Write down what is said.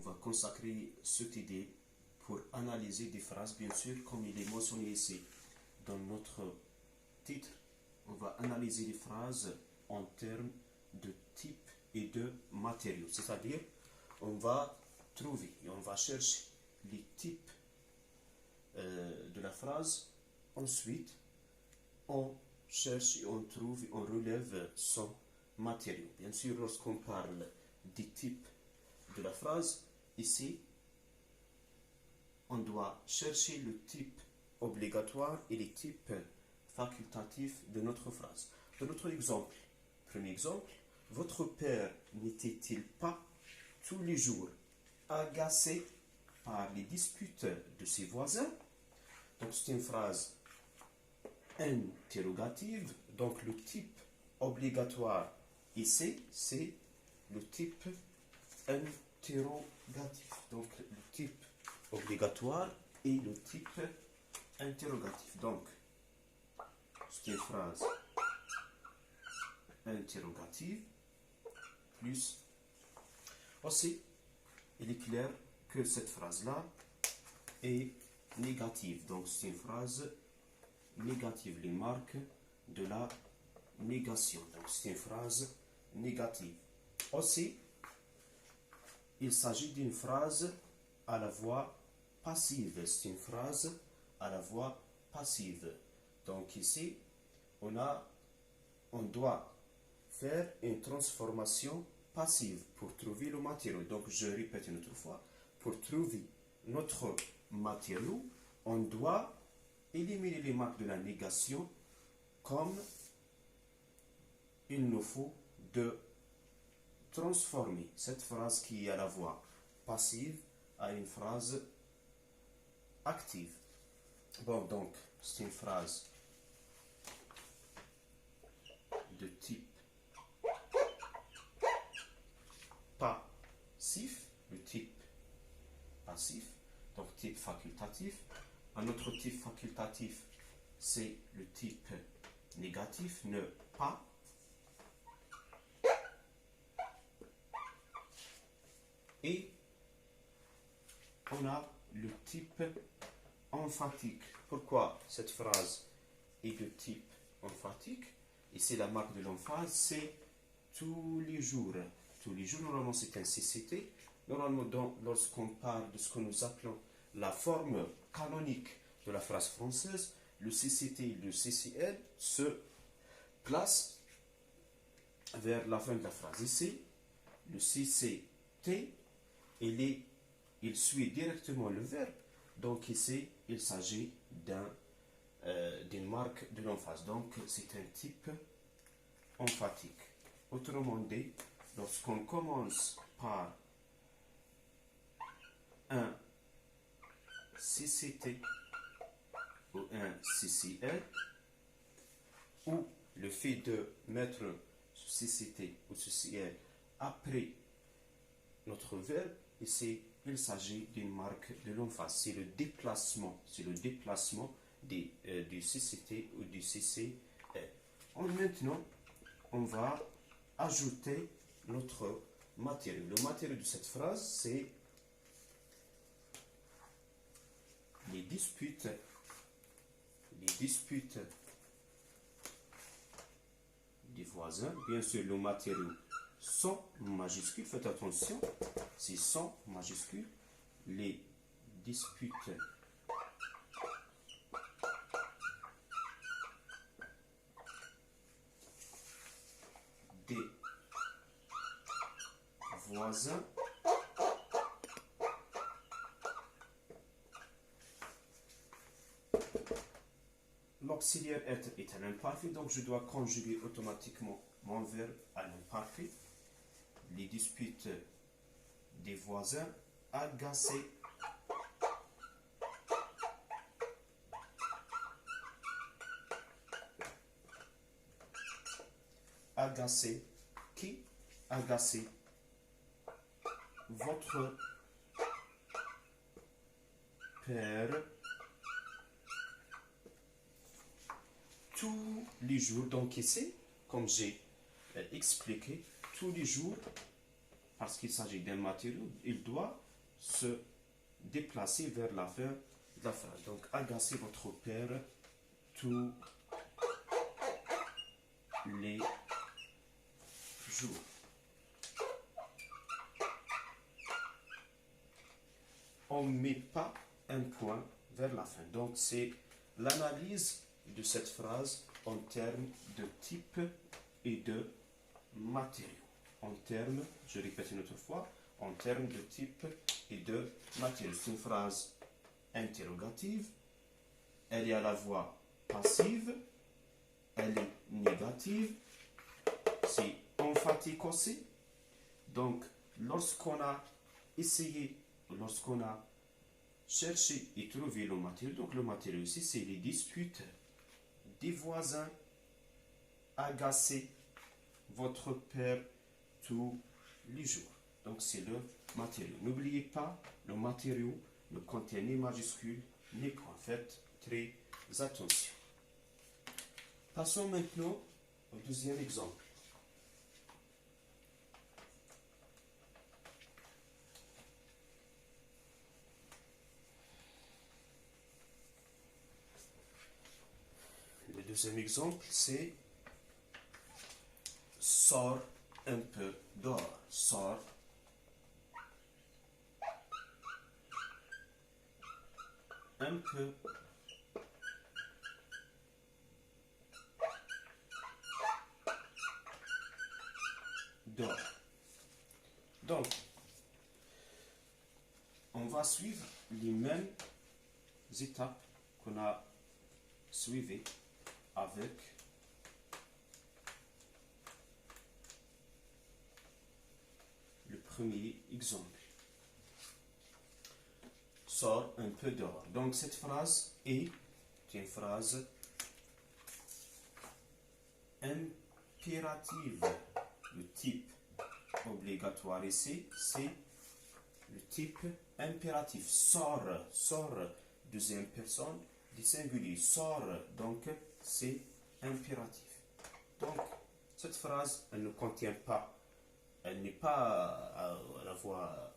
va consacrer cette idée pour analyser des phrases, bien sûr, comme il est mentionné ici dans notre titre. On va analyser les phrases en termes de type et de matériaux. C'est-à-dire, on va trouver et on va chercher les types de la phrase. Ensuite, on cherche et on trouve et on relève son matériau. Bien sûr, lorsqu'on parle des types de la phrase, ici, on doit chercher le type obligatoire et les types facultatifs de notre phrase. De notre exemple, premier exemple, votre père n'était-il pas tous les jours agacé par les disputes de ses voisins? Donc c'est une phrase interrogative. Donc le type obligatoire ici, c'est le type interrogatif. Donc le type obligatoire et le type interrogatif. Donc c'est une phrase interrogative plus aussi il est clair que cette phrase-là est négative. Donc c'est une phrase négative, les marques de la négation. Donc c'est une phrase négative. Aussi, il s'agit d'une phrase à la voix passive. C'est une phrase à la voix passive. Donc ici, on doit faire une transformation passive pour trouver le matériau. Donc je répète une autre fois, pour trouver notre matériau, on doit éliminer les marques de la négation comme il nous faut de transformer cette phrase qui est à la voix passive à une phrase active. Bon, donc, c'est une phrase de type passif, le type passif, donc type facultatif. Un autre type facultatif, c'est le type négatif, ne pas. Et on a le type emphatique. Pourquoi cette phrase est de type emphatique? Et c'est la marque de l'emphase, c'est tous les jours. Tous les jours, normalement, c'est un CCT. Normalement, lorsqu'on parle de ce que nous appelons la forme canonique de la phrase française, le CCT et le CCL se placent vers la fin de la phrase. Ici, le CCT, il suit directement le verbe. Donc ici, il s'agit d'une marque de l'emphase. Donc, c'est un type emphatique. Autrement dit, lorsqu'on commence par un CCT ou un CCL, ou le fait de mettre ce CCT ou ce CCL après notre verbe, ici, il s'agit d'une marque de l'emphase. C'est le déplacement du CCT ou du CCL. Maintenant, on va ajouter notre matériau. Le matériau de cette phrase, c'est les disputes des voisins. Bien sûr, le matériau sans majuscule, faites attention, c'est sans majuscule. Les disputes des voisins. L'auxiliaire être est un imparfait, donc je dois conjuguer automatiquement mon verbe à l'imparfait. Les disputes des voisins agacés. Agacé. Qui? Agacé. Votre père. Tous les jours. Donc ici, comme j'ai expliqué, tous les jours, parce qu'il s'agit d'un matériau, il doit se déplacer vers la fin de la phrase. Donc, agacez votre père tous les jours. On ne met pas un point vers la fin. Donc, c'est l'analyse de cette phrase en termes de type et de matériaux. En termes, je répète une autre fois, en termes de type et de matériaux. C'est une phrase interrogative. Elle est à la fois passive, elle est négative, c'est emphatique aussi. Donc, lorsqu'on a essayé, lorsqu'on a cherché et trouvé le matériau, donc le matériau ici, c'est les disputes des voisins, agacer votre père tous les jours. Donc, c'est le matériau. N'oubliez pas, le matériau ne contient ni majuscule ni point. Faites très attention. Passons maintenant au deuxième exemple. Le deuxième exemple, c'est sors un peu dehors. Sors un peu dehors. Donc, on va suivre les mêmes étapes qu'on a suivies avec le premier exemple. Sors un peu dehors. Donc, cette phrase est une phrase impérative. Le type obligatoire ici, c'est le type impératif. Sors, sors, deuxième personne du singulier. Sors, donc c'est impératif. Donc, cette phrase, elle ne contient pas, elle n'est pas à la voix